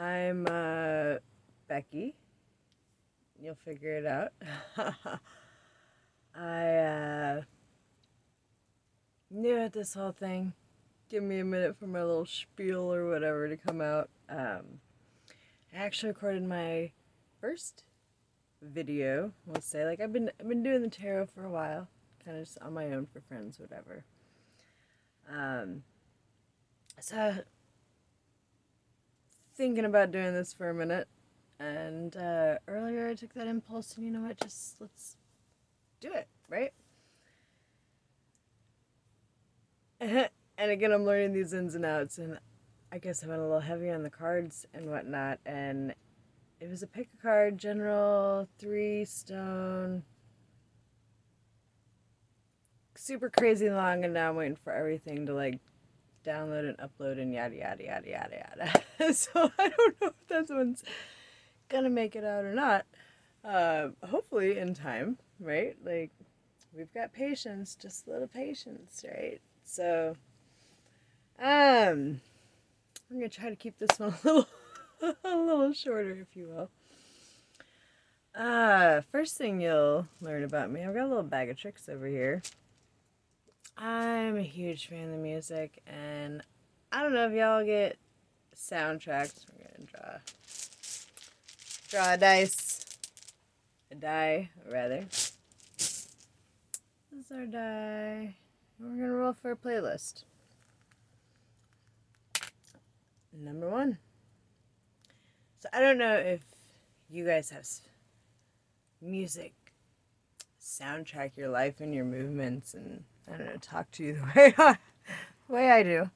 I'm Becky. You'll figure it out. I new at this whole thing. Give me a minute for my little spiel or whatever to come out. I actually recorded my first video. We'll say I've been doing the tarot for a while, kind of just on my own for friends, whatever. Um, so thinking about doing this for a minute, and earlier I took that impulse, and you know what? Just let's do it, right? And again, I'm learning these ins and outs, and I guess I went a little heavy on the cards and whatnot, and it was a pick a card, general, 3 stone, super crazy long, and now I'm waiting for everything to download and upload and yada yada yada yada yada. So I don't know if that one's gonna make it out or not. Hopefully in time, right? We've got patience, just a little patience, right? So I'm gonna try to keep this one a little a little shorter, if you will. First thing you'll learn about me, I've got a little bag of tricks over here. I'm a huge fan of the music, and I don't know if y'all get soundtracks. We're gonna draw a dice. A die, rather. This is our die. We're gonna roll for a playlist. Number 1. So I don't know if you guys have music soundtrack your life and your movements, and I don't know, talk to you the way I do.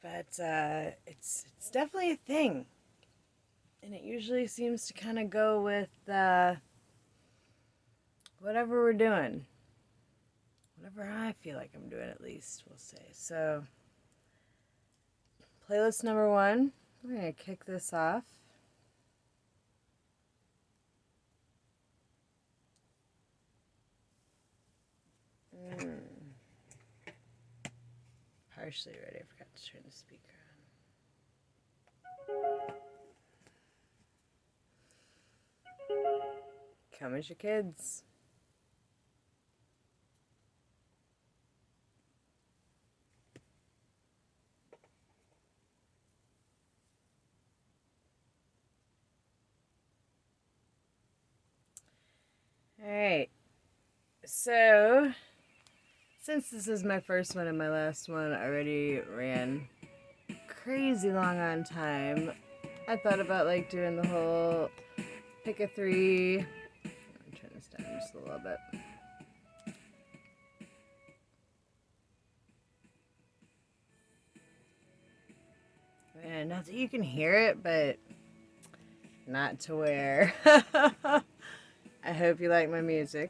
But it's definitely a thing, and it usually seems to kind of go with whatever we're doing, whatever I feel like I'm doing, at least we'll say. So playlist number 1, we're gonna kick this off. Partially ready. I forgot to turn the speaker on. Come as your kids. Alright. So, since this is my first one and my last one already ran crazy long on time, I thought about doing the whole pick a 3. Let me turn this down just a little bit. And not that you can hear it, but not to where. I hope you like my music.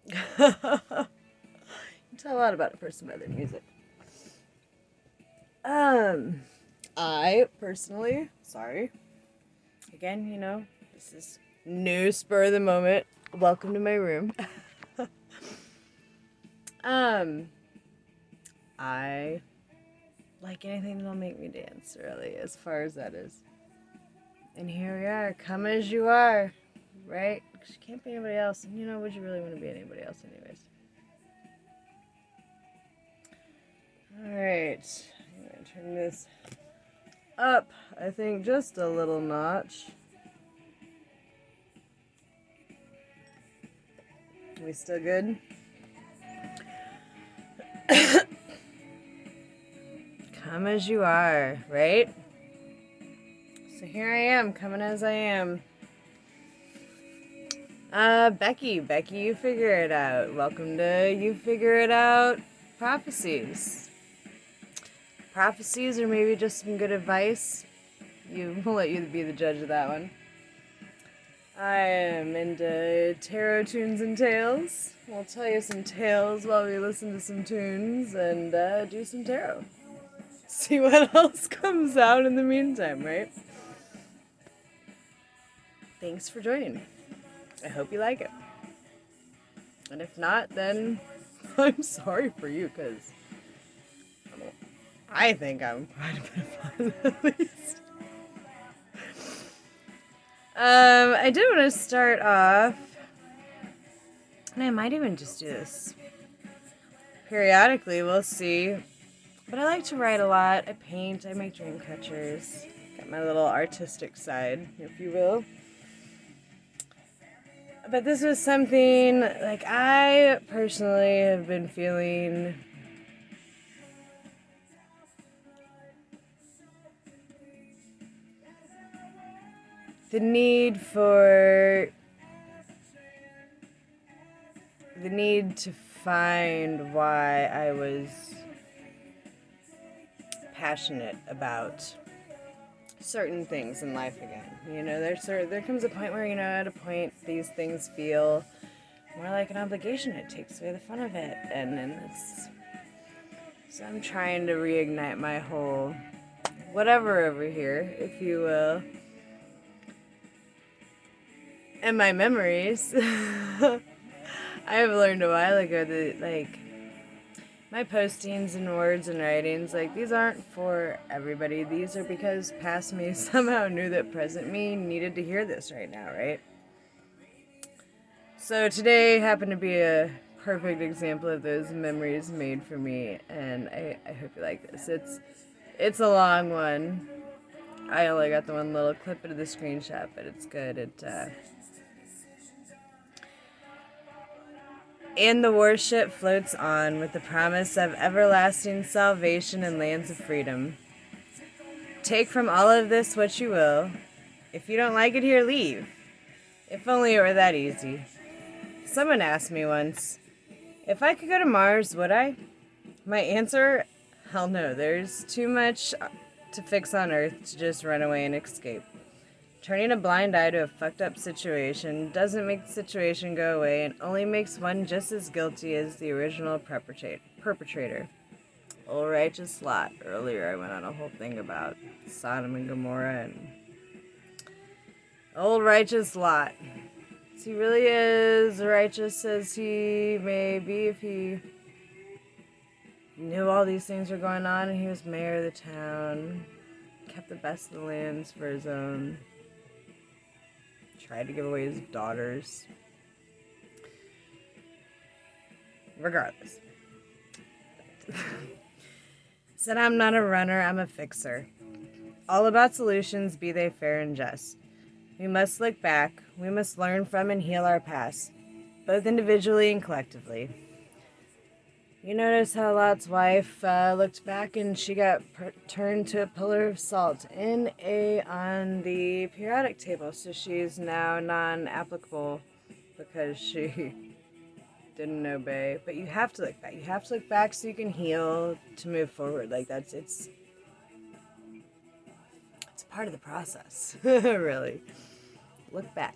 You can tell a lot about a person by their music. I personally, sorry. Again, this is new spur of the moment. Welcome to my room. I like anything that'll make me dance, really, as far as that is. And here we are, come as you are, right? Because you can't be anybody else. And would you really want to be anybody else anyways? Alright, I'm going to turn this up, I think, just a little notch. We still good? Come as you are, right? So here I am, coming as I am. Becky, you figure it out. Welcome to You Figure It Out Prophecies. Prophecies, or maybe just some good advice. We'll let you be the judge of that one. I am into tarot tunes and tales. We'll tell you some tales while we listen to some tunes and do some tarot. See what else comes out in the meantime, right? Thanks for joining me. I hope you like it. And if not, then I'm sorry for you, because I think I'm quite a bit of fun, at least. I did want to start off, and I might even just do this periodically, we'll see. But I like to write a lot. I paint, I make dream catchers. Got my little artistic side, if you will. But this was something, like, I personally have been feeling the need to find why I was passionate about certain things in life again. You know, there comes a point where, you know, at a point these things feel more like an obligation. It takes away the fun of it, and then so I'm trying to reignite my whole whatever over here, if you will, and my memories. I have learned a while ago that, like, my postings and words and writings, like, these aren't for everybody. These are because past me somehow knew that present me needed to hear this right now, right? So today happened to be a perfect example of those memories made for me, and I hope you like this. It's a long one. I only got the one little clip of the screenshot, but it's good. And the warship floats on with the promise of everlasting salvation and lands of freedom. Take from all of this what you will. If you don't like it here, leave. If only it were that easy. Someone asked me once, if I could go to Mars, would I? My answer, hell no. There's too much to fix on Earth to just run away and escape. Turning a blind eye to a fucked up situation doesn't make the situation go away and only makes one just as guilty as the original perpetrator. Old righteous Lot. Earlier I went on a whole thing about Sodom and Gomorrah and old righteous Lot. He really is righteous as he may be if he knew all these things were going on and he was mayor of the town, kept the best of the lands for his own. Tried to give away his daughters. Regardless. Said I'm not a runner, I'm a fixer. All about solutions, be they fair and just. We must look back. We must learn from and heal our past, both individually and collectively. You notice how Lot's wife looked back and she got turned to a pillar of salt on the periodic table, so she's now non-applicable because she didn't obey. But you have to look back. You have to look back so you can heal to move forward. Like it's a part of the process, really. Look back.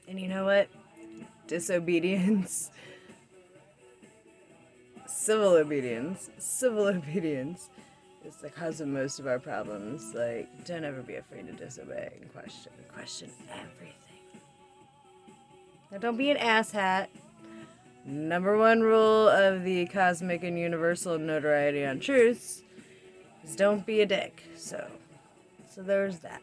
And you know what? Disobedience. Civil obedience is the cause of most of our problems. Like, don't ever be afraid to disobey and question everything. Now, don't be an asshat. Number one rule of the cosmic and universal notoriety on truths is don't be a dick. So there's that.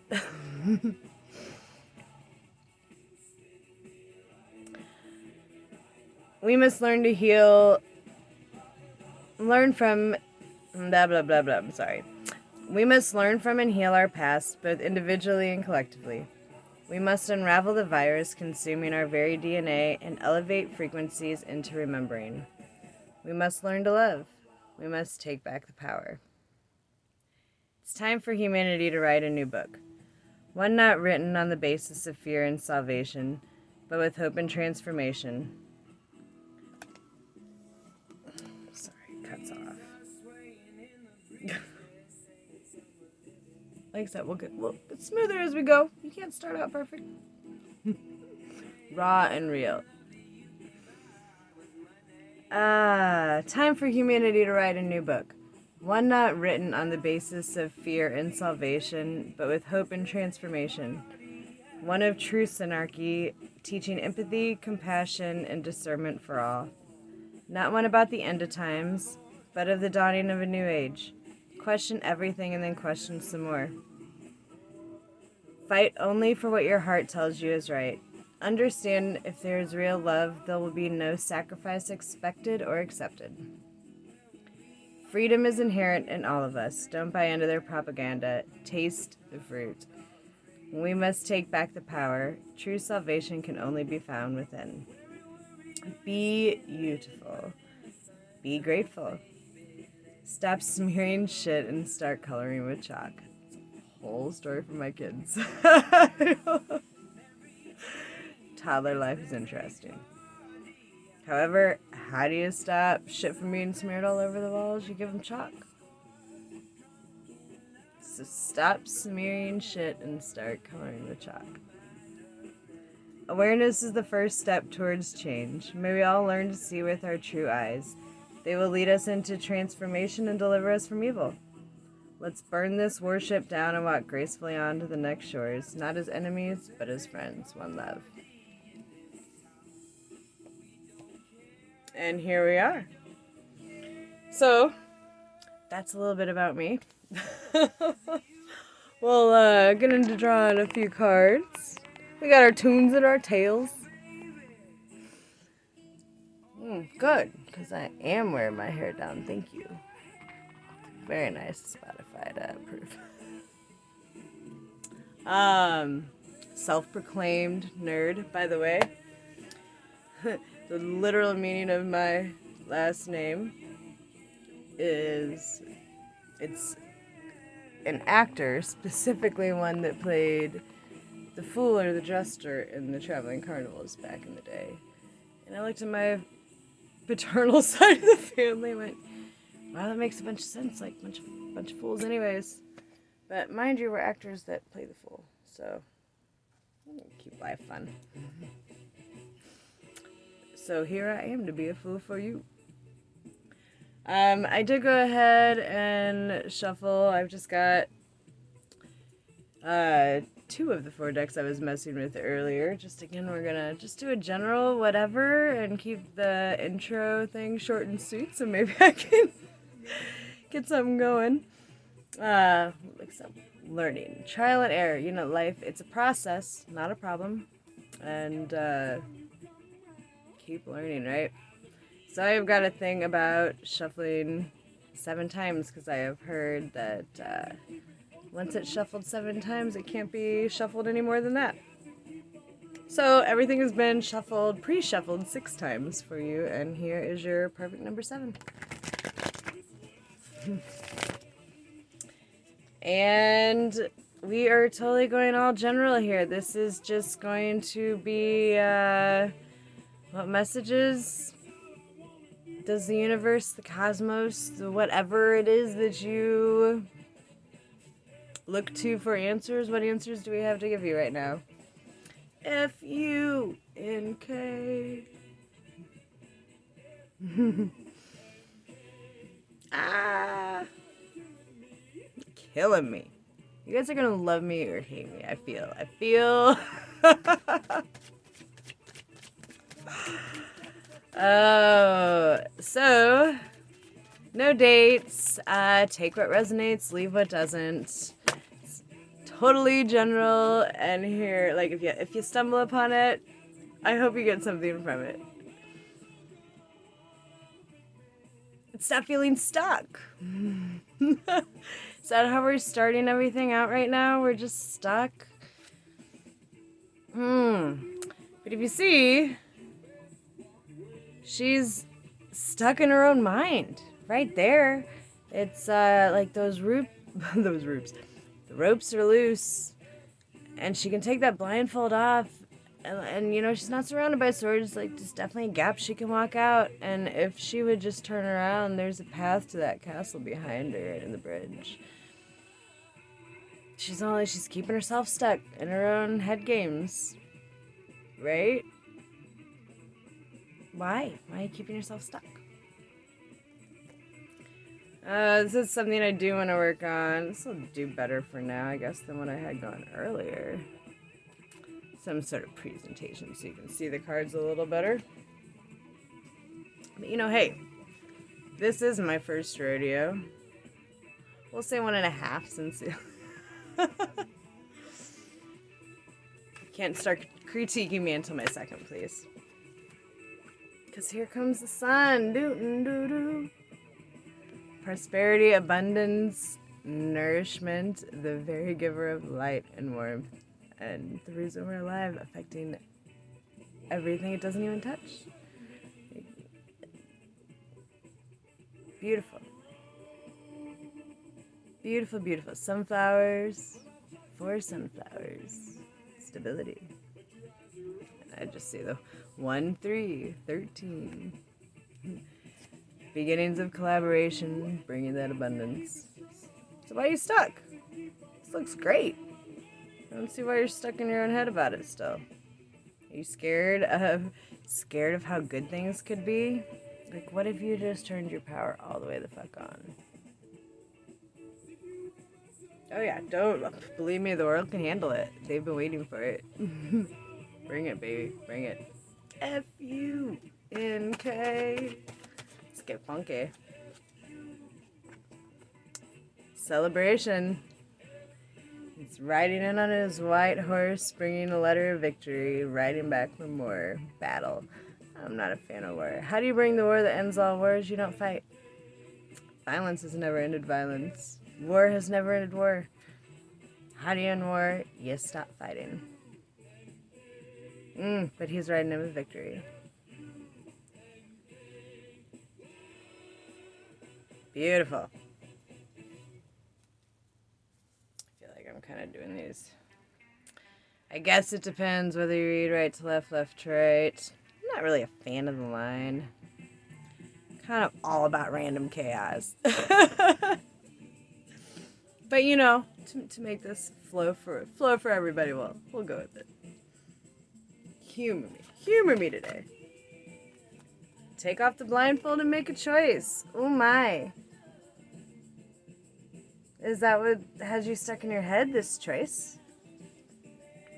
We must learn to heal. Learn from blah blah blah blah. I'm sorry. We must learn from and heal our past, both individually and collectively. We must unravel the virus consuming our very DNA and elevate frequencies into remembering. We must learn to love. We must take back the power. It's time for humanity to write a new book. One not written on the basis of fear and salvation, but with hope and transformation. Cuts off. Like I said, we'll get smoother as we go. You can't start out perfect. Raw and real. Time for humanity to write a new book. One not written on the basis of fear and salvation, but with hope and transformation. One of true synarchy, teaching empathy, compassion, and discernment for all. Not one about the end of times, but of the dawning of a new age. Question everything and then question some more. Fight only for what your heart tells you is right. Understand if there is real love, there will be no sacrifice expected or accepted. Freedom is inherent in all of us. Don't buy into their propaganda. Taste the fruit. We must take back the power. True salvation can only be found within. Be beautiful. Be grateful. Stop smearing shit and start coloring with chalk. Whole story for my kids. Toddler life is interesting. However, how do you stop shit from being smeared all over the walls? You give them chalk. So stop smearing shit and start coloring with chalk. Awareness is the first step towards change. May we all learn to see with our true eyes. They will lead us into transformation and deliver us from evil. Let's burn this warship down and walk gracefully on to the next shores, not as enemies, but as friends. One love. And here we are. So, that's a little bit about me. We'll get into drawing a few cards. We got our tunes and our tails. Good, because I am wearing my hair down. Thank you. Very nice, Spotify to approve. Self-proclaimed nerd, by the way. The literal meaning of my last name is, it's an actor, specifically one that played the fool or the jester in the Traveling Carnivals back in the day. And I looked at my paternal side of the family and went, wow, that makes a bunch of sense, like bunch of fools anyways. But mind you, we're actors that play the fool, so keep life fun. So here I am to be a fool for you. I did go ahead and shuffle. I've just got 2 of the 4 decks I was messing with earlier. Just again, we're gonna just do a general whatever and keep the intro thing short and sweet, so maybe I can get something going. Like some learning, trial and error. You know, life, it's a process, not a problem. And keep learning, right? So I've got a thing about shuffling 7 times because I have heard that once it's shuffled 7 times, it can't be shuffled any more than that. So everything has been shuffled, pre-shuffled 6 times for you, and here is your perfect number 7. And we are totally going all general here. This is just going to be what messages does the universe, the cosmos, the whatever it is that you look to for answers, what answers do we have to give you right now? F-U-N-K. Killing me. You guys are gonna love me or hate me. I feel. Oh, so no dates. Take what resonates, leave what doesn't. It's totally general, and here, like, if you stumble upon it, I hope you get something from it. Stop feeling stuck. Is that how we're starting everything out right now? We're just stuck. But if you see, she's stuck in her own mind. Right there. It's like those those ropes. The ropes are loose. And she can take that blindfold off. And you know, she's not surrounded by swords. Like, there's definitely a gap she can walk out. And if she would just turn around, there's a path to that castle behind her in the bridge. She's keeping herself stuck in her own head games. Right? Why? Why are you keeping yourself stuck? This is something I do want to work on. This will do better for now, I guess, than what I had gone earlier. Some sort of presentation so you can see the cards a little better. But you know, hey, this is my first rodeo. We'll say 1.5 since you can't start critiquing me until my second, please. Because here comes the sun. Doo-doo-doo-doo. Prosperity, abundance, nourishment, the very giver of light and warmth, and the reason we're alive, affecting everything it doesn't even touch. Beautiful. Beautiful, beautiful. Sunflowers, 4 sunflowers. Stability. And I just see the 1, 3, 13. Beginnings of collaboration, bringing that abundance. So why are you stuck? This looks great. I don't see why you're stuck in your own head about it still. Are you scared of how good things could be? Like, what if you just turned your power all the way the fuck on? Oh yeah, don't. Believe me, the world can handle it. They've been waiting for it. Bring it, baby. Bring it. F-U-N-K. Let's get funky. Celebration. He's riding in on his white horse, bringing a letter of victory, riding back for more. Battle. I'm not a fan of war. How do you bring the war that ends all wars? You don't fight. Violence has never ended violence. War has never ended war. How do you end war? You stop fighting. But he's riding in with victory. Beautiful. I feel like I'm kind of doing these. I guess it depends whether you read right to left, left to right. I'm not really a fan of the line. Kind of all about random chaos. But you know, to make this flow for everybody, we'll go with it. Humor me today. Take off the blindfold and make a choice. Oh my. Is that what has you stuck in your head, this choice?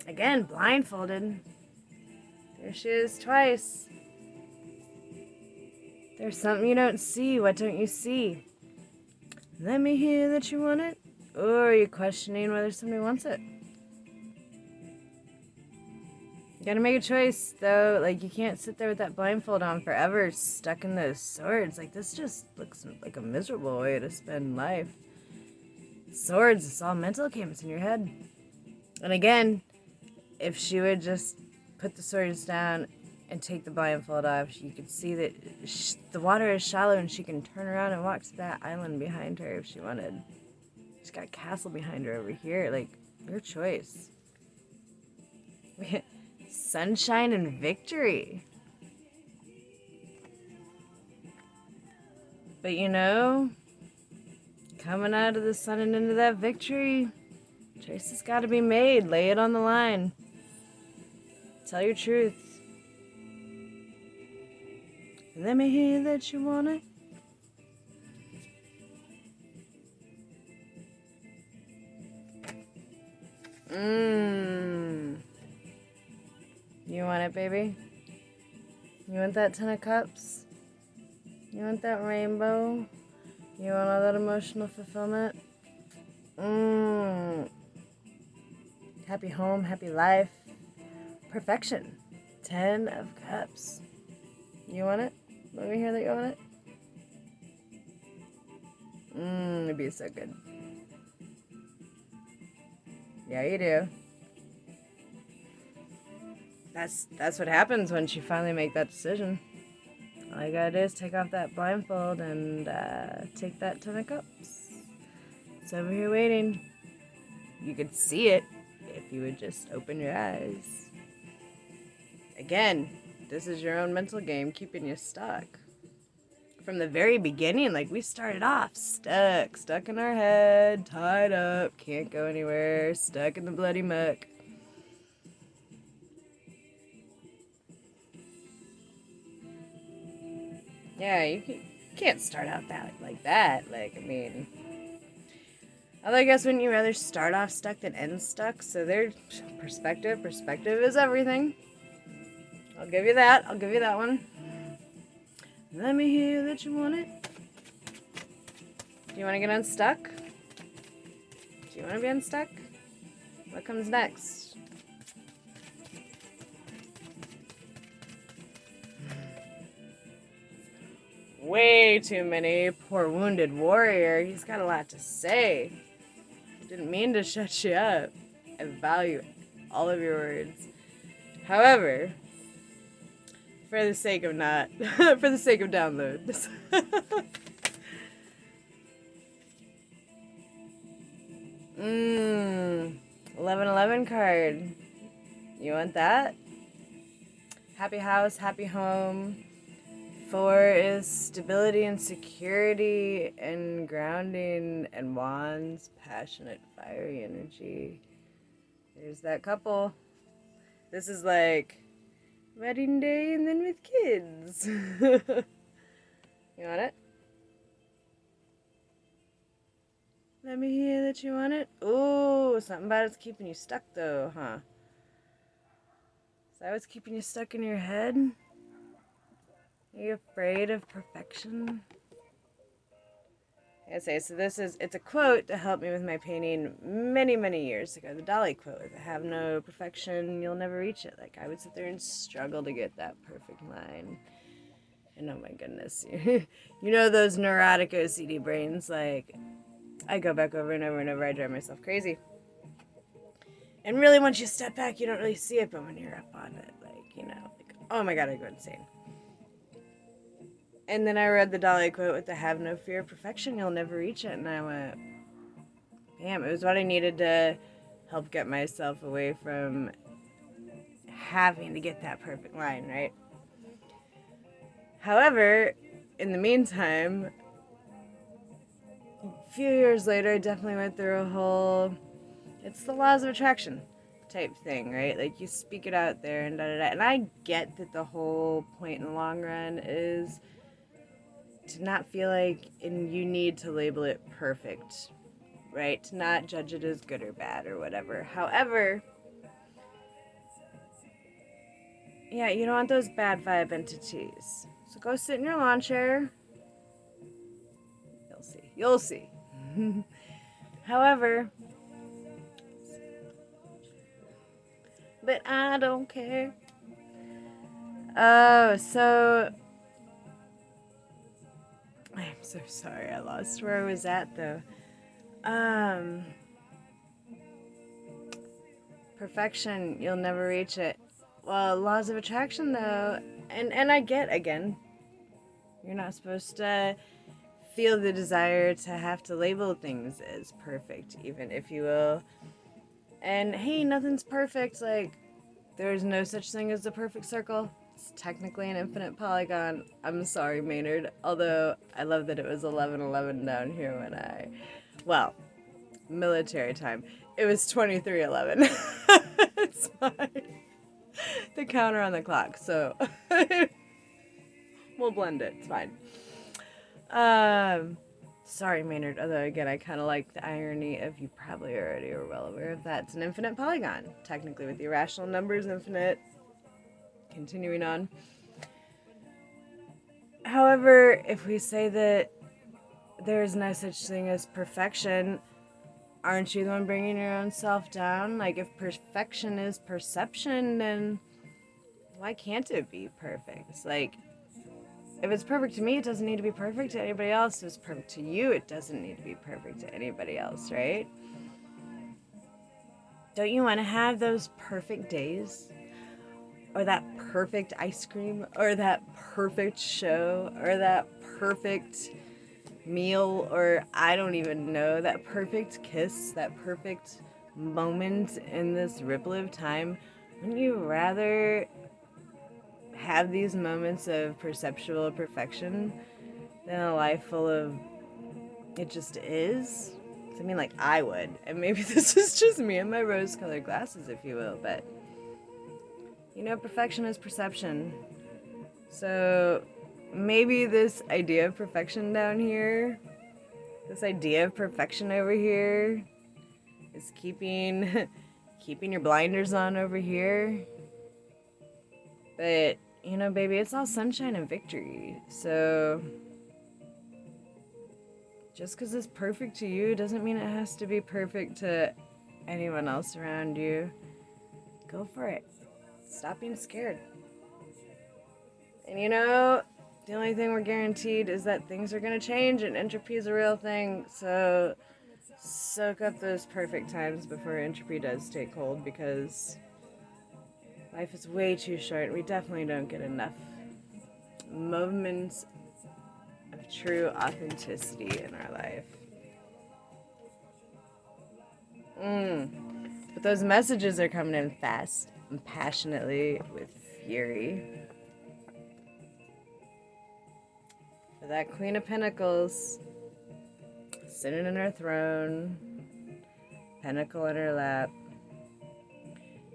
Again, blindfolded. There she is twice. There's something you don't see. What don't you see? Let me hear that you want it. Or are you questioning whether somebody wants it? You gotta make a choice, though. Like, you can't sit there with that blindfold on forever, stuck in those swords. Like, this just looks like a miserable way to spend life. Swords, it's all mental games in your head. And again, if she would just put the swords down and take the blindfold off, you could see that the water is shallow and she can turn around and walk to that island behind her if she wanted. She's got a castle behind her over here. Like, your choice. Sunshine and victory. But you know, coming out of the sun and into that victory, choice has got to be made. Lay it on the line. Tell your truth. Let me hear that you want it. You want it, baby? You want that 10 of cups? You want that rainbow? You want all that emotional fulfillment? Happy home, happy life. Perfection. 10 of cups. You want it? Let me hear that you want it. It'd be so good. Yeah, you do. That's what happens once you finally make that decision. All you gotta do is take off that blindfold and take that 10 of cups. It's over here waiting. You could see it if you would just open your eyes. Again, this is your own mental game keeping you stuck. From the very beginning, like, we started off stuck in our head, tied up, can't go anywhere, stuck in the bloody muck. Yeah, you can't start out like that. Like, I mean, although I guess wouldn't you rather start off stuck than end stuck? So their perspective is everything. I'll give you that one. Let me hear that you want it. Do you want to get unstuck? Do you want to be unstuck? What comes next? Way too many. Poor wounded warrior. He's got a lot to say. Didn't mean to shut you up. I value all of your words. However, for the sake of for the sake of download. 1111 card. You want that? Happy house, happy home. 4 is stability and security and grounding, and wands, passionate, fiery energy. There's that couple. This is like wedding day and then with kids. You want it? Let me hear that you want it. Ooh, something about it's keeping you stuck though, huh? Is that what's keeping you stuck in your head? Are you afraid of perfection? I say, so it's a quote to help me with my painting many, many years ago. The Dali quote, if I have no perfection, you'll never reach it. Like, I would sit there and struggle to get that perfect line. And oh my goodness, you know those neurotic OCD brains, like, I go back over and over and over, I drive myself crazy. And really, once you step back, you don't really see it, but when you're up on it, like, you know, like, oh my god, I go insane. And then I read the Dali quote with the have no fear of perfection, you'll never reach it. And I went, damn, it was what I needed to help get myself away from having to get that perfect line, right? However, in the meantime, a few years later, I definitely went through a whole, it's the laws of attraction type thing, right? Like, you speak it out there and da-da-da. And I get that the whole point in the long run is to not feel like and you need to label it perfect, right? To not judge it as good or bad or whatever. However, yeah, you don't want those bad vibe entities. So go sit in your lawn chair. You'll see. You'll see. However, but I don't care. Oh, so I'm so sorry I lost where I was at though. Perfection, you'll never reach it. Well, laws of attraction though, and I get, again, you're not supposed to feel the desire to have to label things as perfect, even if you will. And hey, nothing's perfect. Like, there's no such thing as a perfect circle. It's technically an infinite polygon. I'm sorry, Maynard. Although, I love that it was 11:11 down here when well, military time. It was 23:11. It's fine. The counter on the clock, so we'll blend it. It's fine. Sorry, Maynard. Although, again, I kind of like the irony of, you probably already are well aware of that. It's an infinite polygon. Technically, with the irrational numbers, infinite. Continuing on. However, if we say that there is no such thing as perfection, aren't you the one bringing your own self down? Like, if perfection is perception, then why can't it be perfect? Like, if it's perfect to me, it doesn't need to be perfect to anybody else. If it's perfect to you, it doesn't need to be perfect to anybody else, right? Don't you want to have those perfect days? Or that perfect ice cream? Or that perfect show? Or that perfect meal? Or I don't even know, that perfect kiss? That perfect moment in this ripple of time? Wouldn't you rather have these moments of perceptual perfection than a life full of it just is? I mean, like, I would. And maybe this is just me and my rose-colored glasses, if you will, but you know, perfection is perception. So maybe this idea of perfection down here, this idea of perfection over here, is keeping your blinders on over here. But, you know, baby, it's all sunshine and victory. So Just because it's perfect to you doesn't mean it has to be perfect to anyone else around you. Go for it. Stop being scared. And you know, the only thing we're guaranteed is that things are going to change and entropy is a real thing. So soak up those perfect times before entropy does take hold, because life is way too short. We definitely don't get enough moments of true authenticity in our life. But those messages are coming in fast and passionately with fury. For that Queen of Pentacles, sitting in her throne, pentacle in her lap.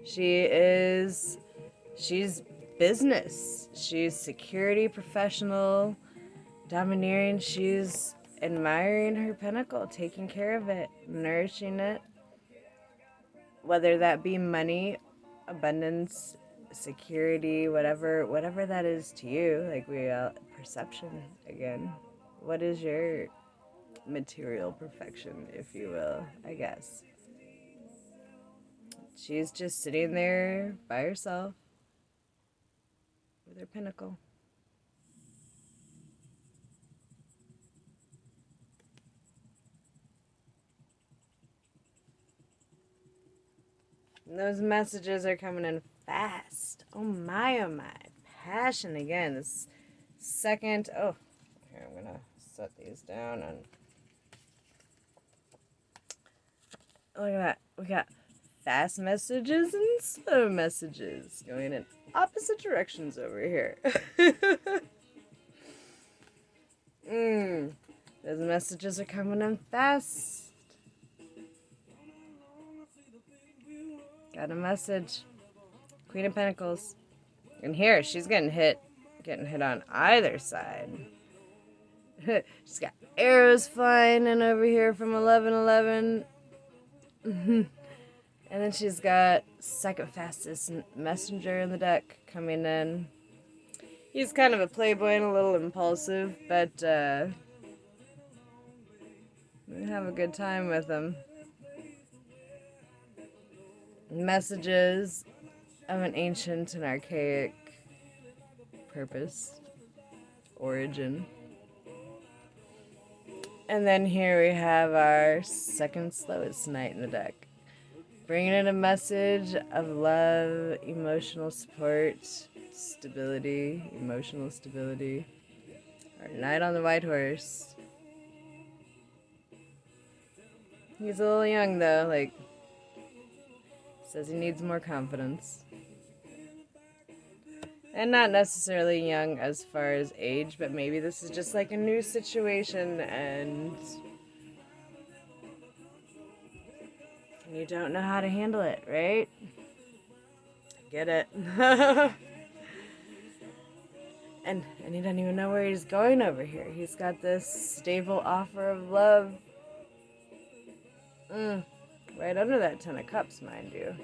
She's business. She's security professional, domineering. She's admiring her pentacle, taking care of it, nourishing it. Whether that be money, abundance, security, whatever that is to you. Like perception again. What is your material perfection, if you will, I guess? She's just sitting there by herself with her pinnacle. And those messages are coming in fast. Oh my, passion again. This second, here, I'm gonna set these down and look at that. We got fast messages and slow messages going in opposite directions over here. Those messages are coming in fast. Got a message. Queen of Pentacles. And here, she's getting hit on either side. She's got arrows flying in over here from 1111. And then she's got second fastest messenger in the deck coming in. He's kind of a playboy and a little impulsive, but we have a good time with him. Messages of an ancient and archaic purpose, origin. And then here we have our second slowest knight in the deck. Bringing in a message of love, emotional support, stability, emotional stability. Our knight on the white horse. He's a little young though, like, says he needs more confidence. And not necessarily young as far as age, but maybe this is just like a new situation and you don't know how to handle it, right? Get it. And he doesn't even know where he's going over here. He's got this stable offer of love. Right under that 10 of Cups, mind you.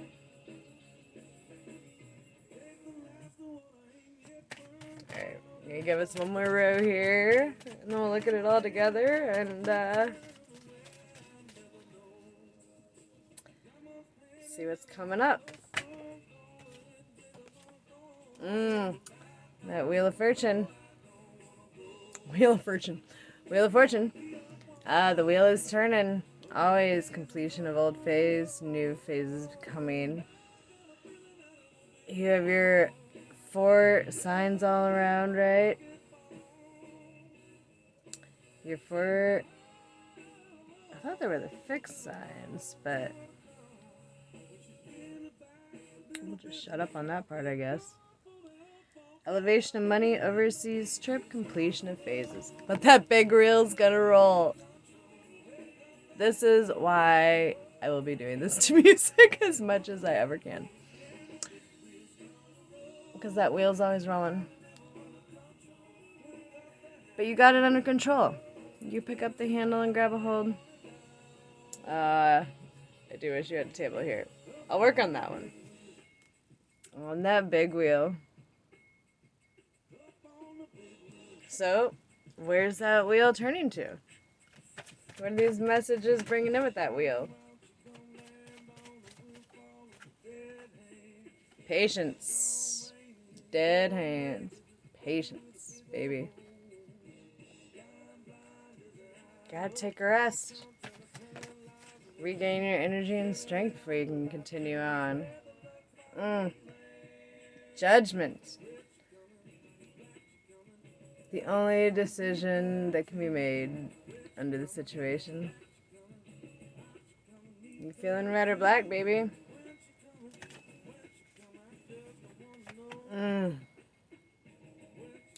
Alright, I'm going to give us one more row here. And then we'll look at it all together and see what's coming up. That Wheel of Fortune. Wheel of Fortune. Wheel of Fortune. The wheel is turning. Always completion of old phase, new phases coming. You have your 4 signs all around, right? Your 4... I thought they were the fixed signs, but we'll just shut up on that part, I guess. Elevation of money, overseas trip, completion of phases. But that big reel's gonna roll. This is why I will be doing this to music as much as I ever can. Because that wheel's always rolling. But you got it under control. You pick up the handle and grab a hold. I do wish you had a table here. I'll work on that one. On that big wheel. So, where's that wheel turning to? What are these messages bringing in with that wheel? Patience. Dead hands. Patience, baby. Gotta take a rest. Regain your energy and strength before you can continue on. Judgment. The only decision that can be made under the situation. You feeling red or black, baby?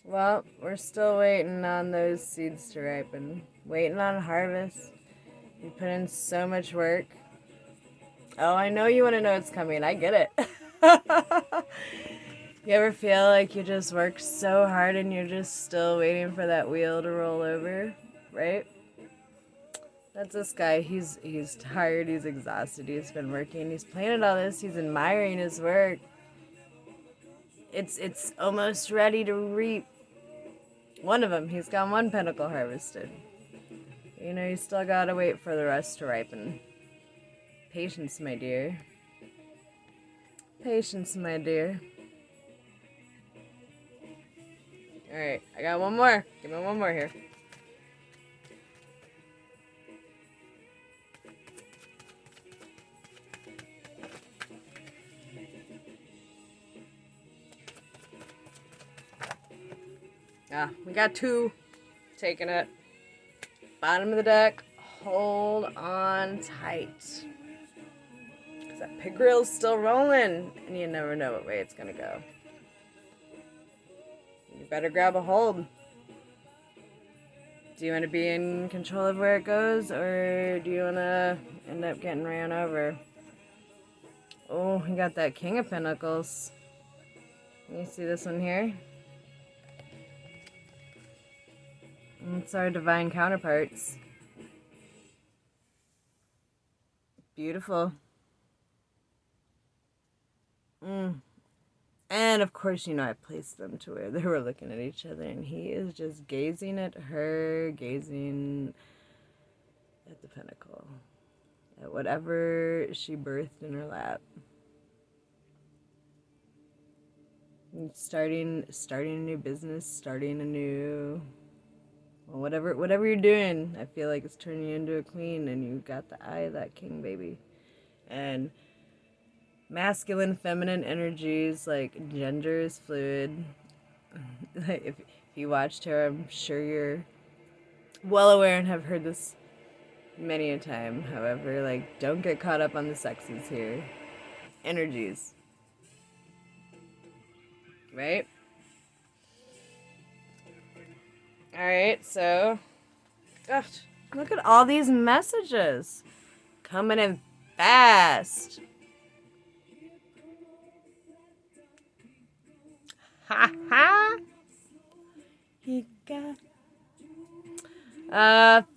Well, we're still waiting on those seeds to ripen. Waiting on harvest. You put in so much work. Oh, I know you want to know it's coming. I get it. You ever feel like you just worked so hard and you're just still waiting for that wheel to roll over, right? That's this guy. He's tired. He's exhausted. He's been working. He's planning all this. He's admiring his work. It's almost ready to reap. One of them. He's got one pentacle harvested. You know, you still gotta wait for the rest to ripen. Patience, my dear. Patience, my dear. Alright, I got one more. Give me one more here. We got two. Taking it. Bottom of the deck. Hold on tight. Because that pig reel's still rolling. And you never know what way it's going to go. You better grab a hold. Do you want to be in control of where it goes? Or do you want to end up getting ran over? Oh, we got that King of Pentacles. Can you see this one here? It's our divine counterparts. Beautiful. And of course, you know, I placed them to where they were looking at each other, and he is just gazing at her, gazing at the pentacle, at whatever she birthed in her lap. And starting a new business, starting a new... Well, whatever you're doing, I feel like it's turning you into a queen, and you've got the eye of that king, baby. And masculine, feminine energies, like gender is fluid. If you watched her, I'm sure you're well aware and have heard this many a time. However, like, don't get caught up on the sexes here. Energies. Right? Alright, so... Gosh, look at all these messages. Coming in fast. Ha ha! He got...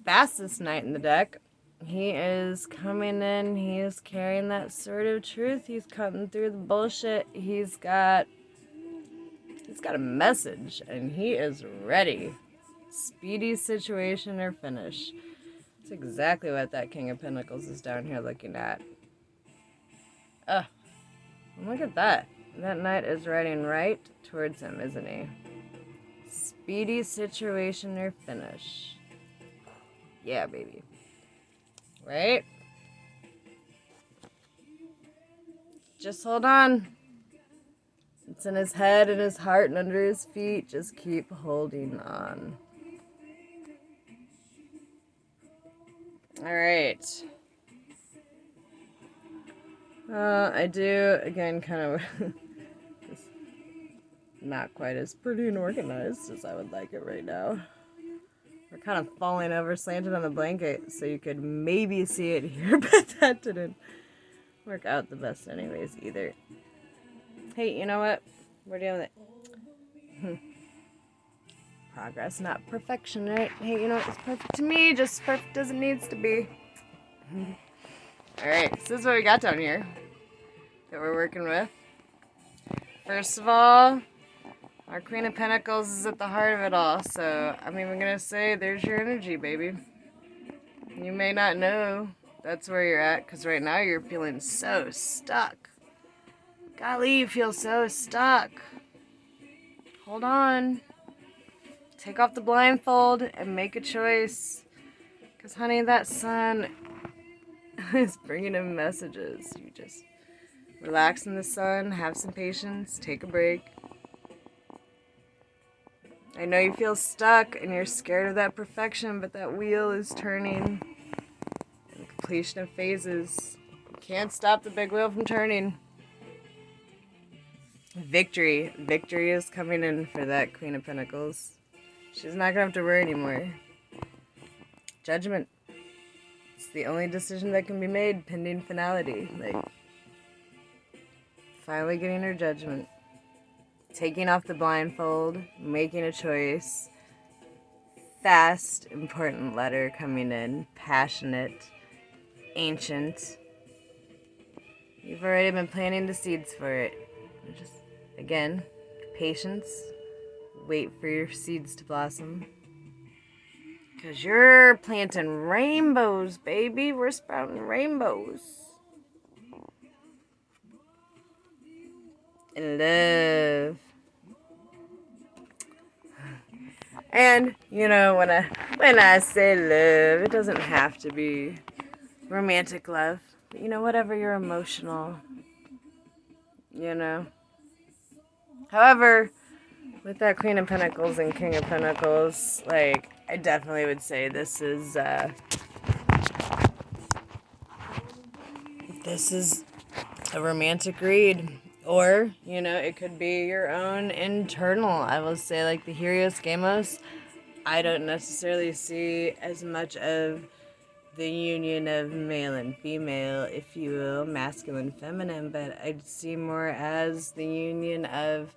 Fastest knight in the deck. He is coming in. He is carrying that sword of truth. He's cutting through the bullshit. He's got a message, and he is ready. Speedy situation or finish. That's exactly what that King of Pentacles is down here looking at. Look at that. That knight is riding right towards him, isn't he? Speedy situation or finish. Yeah, baby. Right? Just hold on. It's in his head and his heart and under his feet. Just keep holding on. Alright. I do, again, kind of not quite as pretty and organized as I would like it right now. We're kind of falling over, slanted on the blanket, so you could maybe see it here, but that didn't work out the best anyways either. Hey, you know what? We're dealing with it. Progress, not perfection, right? Hey, you know what? It's perfect to me, just perfect as it needs to be. Alright, so this is what we got down here that we're working with. First of all, our Queen of Pentacles is at the heart of it all, so I'm even going to say there's your energy, baby. You may not know that's where you're at, because right now you're feeling so stuck. Golly, you feel so stuck. Hold on. Take off the blindfold and make a choice. Because, honey, that sun is bringing in messages. You just relax in the sun, have some patience, take a break. I know you feel stuck and you're scared of that perfection, but that wheel is turning. And completion of phases. Can't stop the big wheel from turning. Victory. Victory is coming in for that Queen of Pentacles. She's not going to have to worry anymore. Judgment. It's the only decision that can be made pending finality. Like, finally getting her judgment. Taking off the blindfold. Making a choice. Fast, important letter coming in. Passionate. Ancient. You've already been planting the seeds for it. Just, again, patience. Wait for your seeds to blossom. Because you're planting rainbows, baby. We're sprouting rainbows. In love. And, you know, when I say love, it doesn't have to be romantic love. But, you know, whatever your emotional, you know. However, with that Queen of Pentacles and King of Pentacles, like, I definitely would say this is a romantic read. Or, you know, it could be your own internal. I will say, like, the Hieros Gamos, I don't necessarily see as much of the union of male and female, if you will, masculine, feminine, but I'd see more as the union of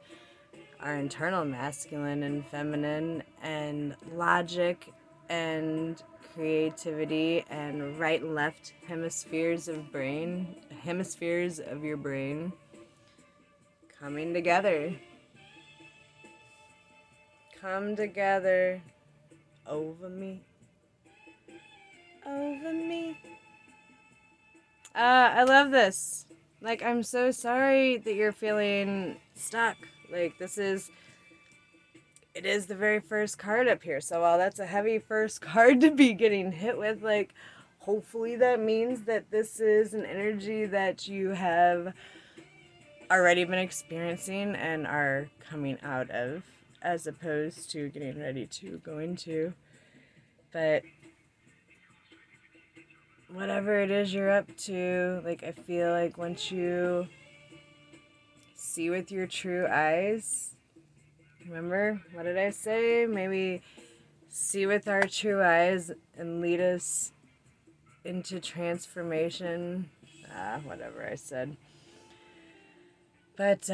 our internal masculine and feminine, and logic and creativity and right and left hemispheres of your brain coming together. Come together over me. Over me. I love this. Like, I'm so sorry that you're feeling stuck. Like, it is the very first card up here. So while that's a heavy first card to be getting hit with, like, hopefully that means that this is an energy that you have already been experiencing and are coming out of, as opposed to getting ready to go into. But whatever it is you're up to, like, I feel like once you see with your true eyes, remember, what did I say? Maybe see with our true eyes and lead us into transformation. Whatever I said. But,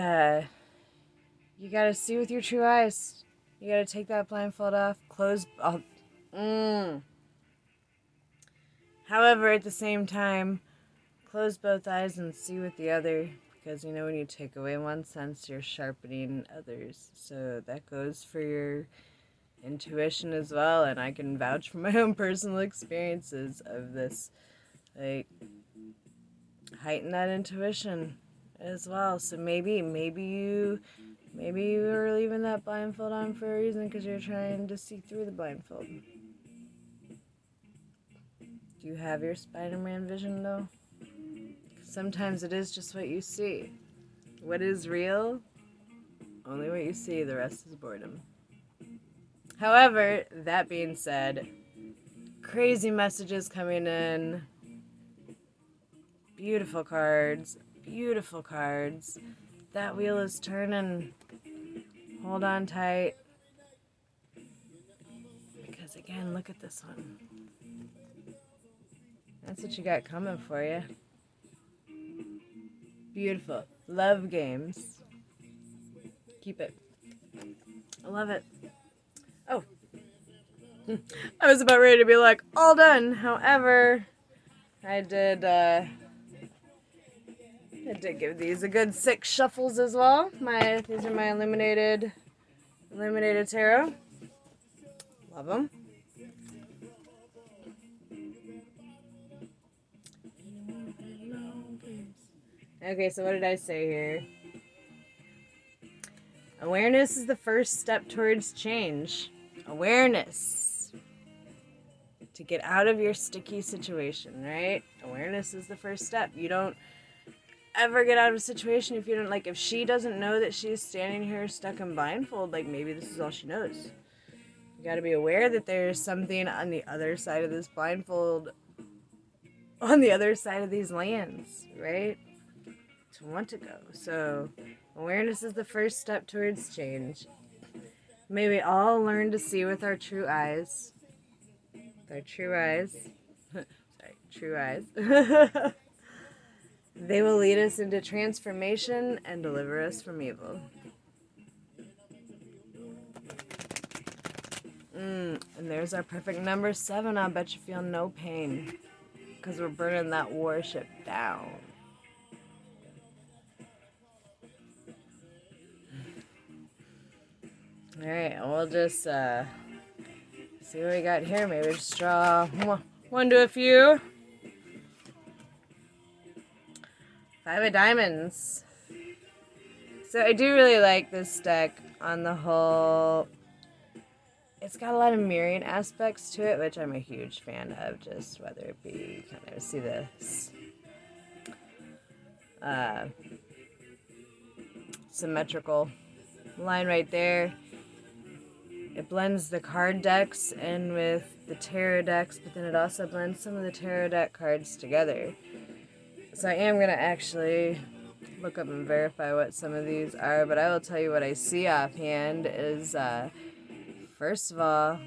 you gotta see with your true eyes. You gotta take that blindfold off. However, at the same time, close both eyes and see with the other. Because, you know, when you take away one sense, you're sharpening others. So that goes for your intuition as well. And I can vouch for my own personal experiences of this. Like, heighten that intuition as well. So maybe you were leaving that blindfold on for a reason, because you're trying to see through the blindfold. Do you have your Spider-Man vision, though? Sometimes it is just what you see. What is real? Only what you see, the rest is boredom. However, that being said, crazy messages coming in. Beautiful cards. Beautiful cards. That wheel is turning. Hold on tight. Because again, look at this one. That's what you got coming for you. Beautiful. Love games. Keep it. I love it. Oh. I was about ready to be like, all done. However, I did give these a good 6 shuffles as well. These are my illuminated tarot. Love them. Okay, so what did I say here? Awareness is the first step towards change. Awareness. To get out of your sticky situation, right? Awareness is the first step. You don't ever get out of a situation if you don't, like, if she doesn't know that she's standing here stuck in blindfold, like, maybe this is all she knows. You gotta be aware that there's something on the other side of this blindfold, on the other side of these lands, right? To want to go. So, awareness is the first step towards change. May we all learn to see with our true eyes. With our true eyes. Sorry, true eyes. They will lead us into transformation and deliver us from evil. And there's our perfect number 7. I bet you feel no pain. Because we're burning that warship down. Alright, we'll just see what we got here. Maybe just draw one to a few. 5 of diamonds. So I do really like this deck on the whole. It's got a lot of mirroring aspects to it, which I'm a huge fan of, just whether it be, kind of see this symmetrical line right there. It blends the card decks in with the tarot decks, but then it also blends some of the tarot deck cards together. So I am going to actually look up and verify what some of these are, but I will tell you what I see offhand is, first of all,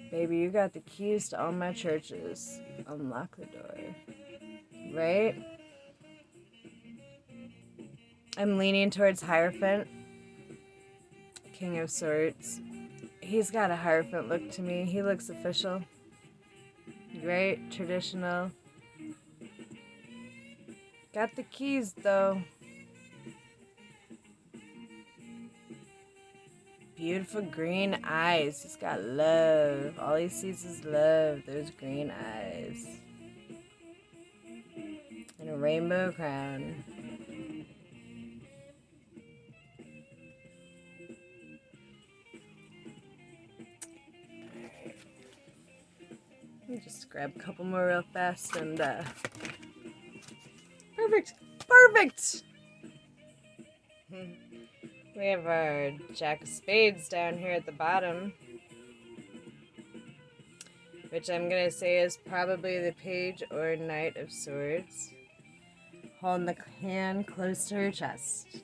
baby, you got the keys to all my churches. Unlock the door. Right? I'm leaning towards Hierophant. King of Swords. He's got a Hierophant look to me. He looks official. Right? Traditional. Got the keys, though. Beautiful green eyes. He's got love. All he sees is love. Those green eyes. And a rainbow crown. Alright. Let me just grab a couple more real fast and, Perfect! Perfect! We have our Jack of Spades down here at the bottom, which I'm going to say is probably the Page or Knight of Swords, holding the hand close to her chest.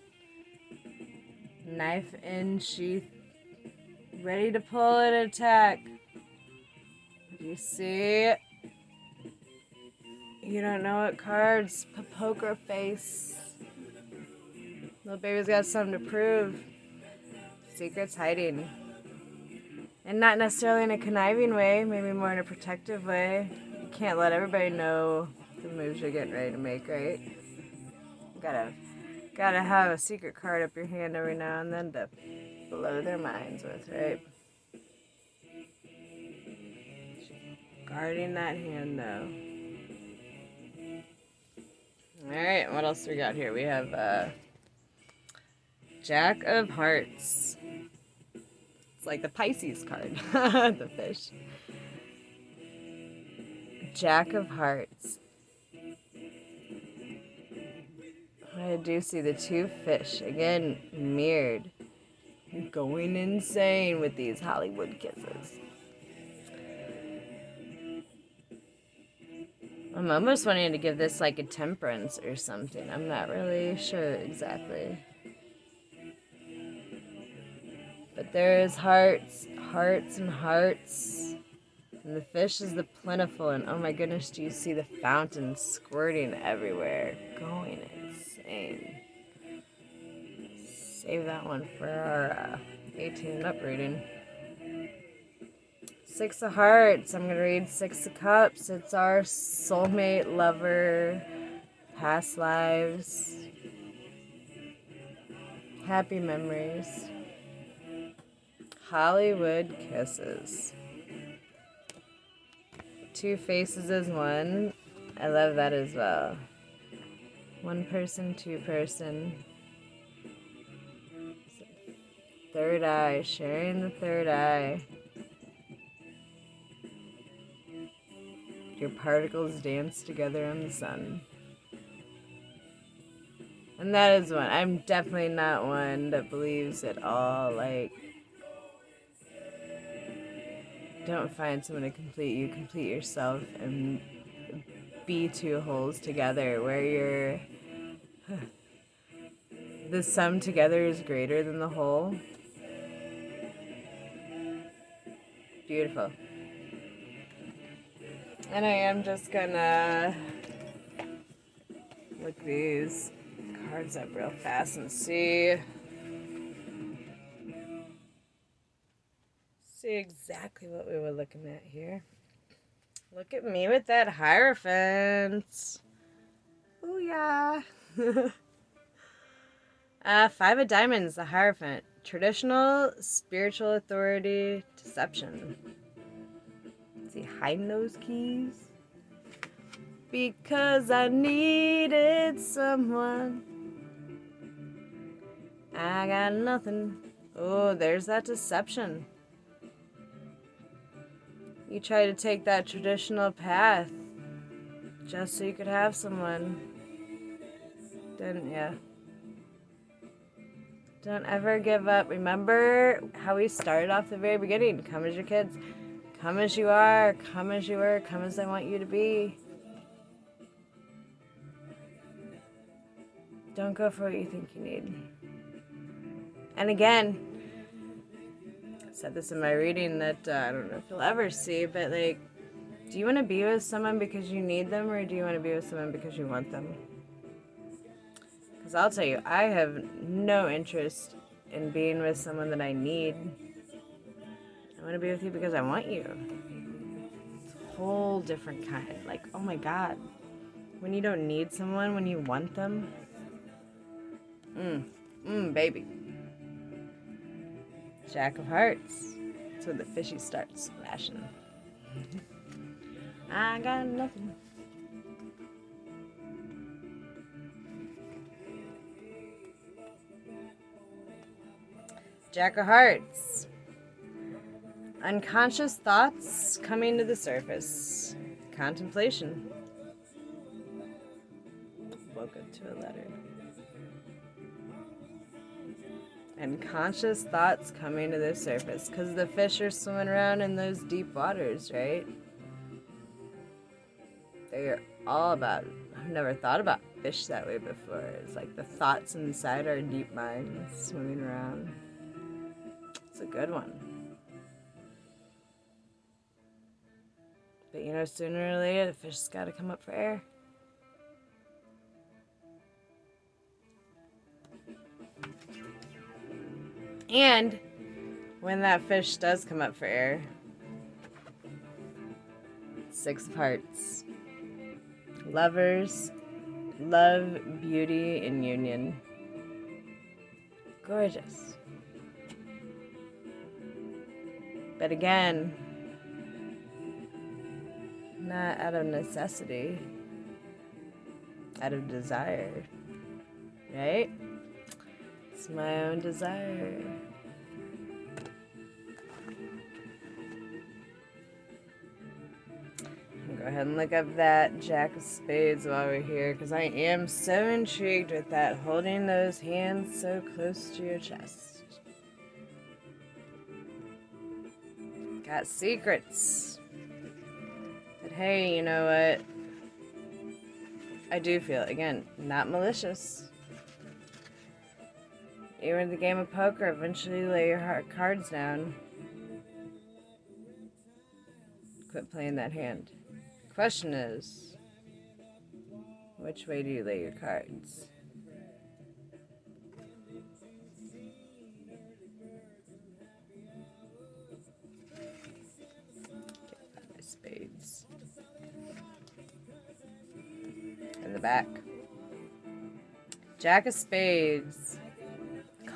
Knife in sheath, ready to pull an attack. You see? You don't know what cards. Poker face. Little baby's got something to prove. Secrets hiding. And not necessarily in a conniving way, maybe more in a protective way. You can't let everybody know the moves you're getting ready to make, right? Gotta have a secret card up your hand every now and then to blow their minds with, right? Guarding that hand, though. Alright, what else we got here? We have, Jack of Hearts. It's like the Pisces card. The fish. Jack of Hearts. I do see the 2 fish. Again, mirrored. Going insane with these Hollywood kisses. I'm almost wanting to give this like a temperance or something. I'm not really sure exactly. But there is hearts, hearts, and hearts. And the fish is the plentiful. And oh my goodness, do you see the fountain squirting everywhere? Going insane. Save that one for our 18 up reading. 6 of Hearts. I'm going to read 6 of Cups. It's our soulmate, lover, past lives, happy memories, Hollywood kisses. 2 faces as one. I love that as well. One person, two person. Third eye, sharing the third eye. Your particles dance together in the sun. And that is one. I'm definitely not one that believes at all, like, don't find someone to complete you, complete yourself, and be two wholes together where you're the sum together is greater than the whole. Beautiful. And I am just gonna look these cards up real fast and see exactly what we were looking at here. Look at me with that Hierophant. Oh yeah. Five of Diamonds, the Hierophant. Traditional, spiritual authority, deception. Is he hiding those keys? Because I needed someone. I got nothing. Oh, there's that deception. You try to take that traditional path just so you could have someone. Didn't ya? Don't ever give up. Remember how we started off the very beginning. Come as your kids. Come as you are. Come as you were. Come as I want you to be. Don't go for what you think you need. And again, I said this in my reading that I don't know if you'll ever see, but like, do you want to be with someone because you need them, or do you want to be with someone because you want them? Because I'll tell you, I have no interest in being with someone that I need. I want to be with you because I want you. It's a whole different kind. Like, oh my God. When you don't need someone, when you want them. Baby. Jack of Hearts. That's when the fishy starts splashing. I got nothing. Jack of Hearts. Unconscious thoughts coming to the surface. Contemplation. Woke up to a letter. And conscious thoughts coming to the surface. Because the fish are swimming around in those deep waters, right? They're all about, I've never thought about fish that way before. It's like the thoughts inside our deep minds swimming around. It's a good one. But you know, sooner or later, the fish's got to come up for air. And when that fish does come up for air, Six of Hearts. Lovers, love, beauty, and union. Gorgeous. But again, not out of necessity, out of desire, right? It's my own desire. Go ahead and look up that Jack of Spades while we're here, because I am so intrigued with that, holding those hands so close to your chest. Got secrets. But hey, you know what? I do feel, again, not malicious. Even in the game of poker, eventually lay your cards down. Quit playing that hand. Question is, which way do you lay your cards? Get my spades. In the back. Jack of Spades.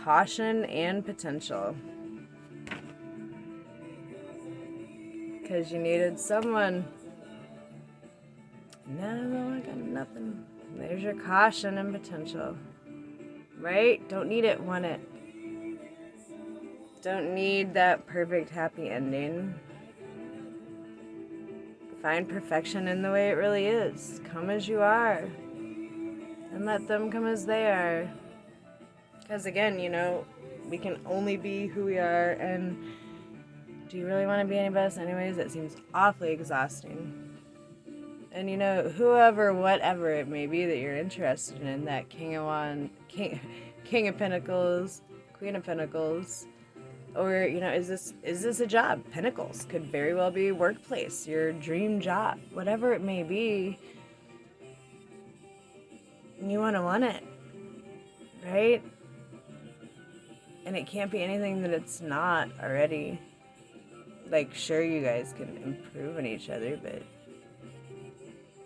Caution and potential. Because you needed someone. No, I got nothing. There's your caution and potential. Right? Don't need it, want it. Don't need that perfect happy ending. Find perfection in the way it really is. Come as you are. And let them come as they are. Because again, we can only be who we are, and do you really want to be anybody else anyways? That seems awfully exhausting. And whoever, whatever it may be that you're interested in, that King of Pentacles, Queen of Pentacles, or is this a job? Pentacles could very well be workplace, your dream job, whatever it may be. You want it, right? And it can't be anything that it's not already. Like, sure, you guys can improve on each other, but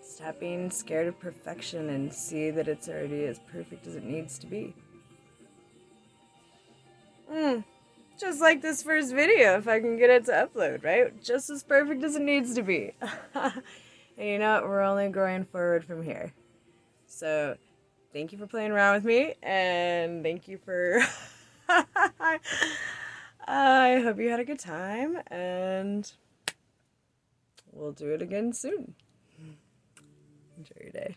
stop being scared of perfection and see that it's already as perfect as it needs to be. Just like this first video, if I can get it to upload, right? Just as perfect as it needs to be. And you know what? We're only growing forward from here. So, thank you for playing around with me, and thank you for... I hope you had a good time, and we'll do it again soon. Enjoy your day.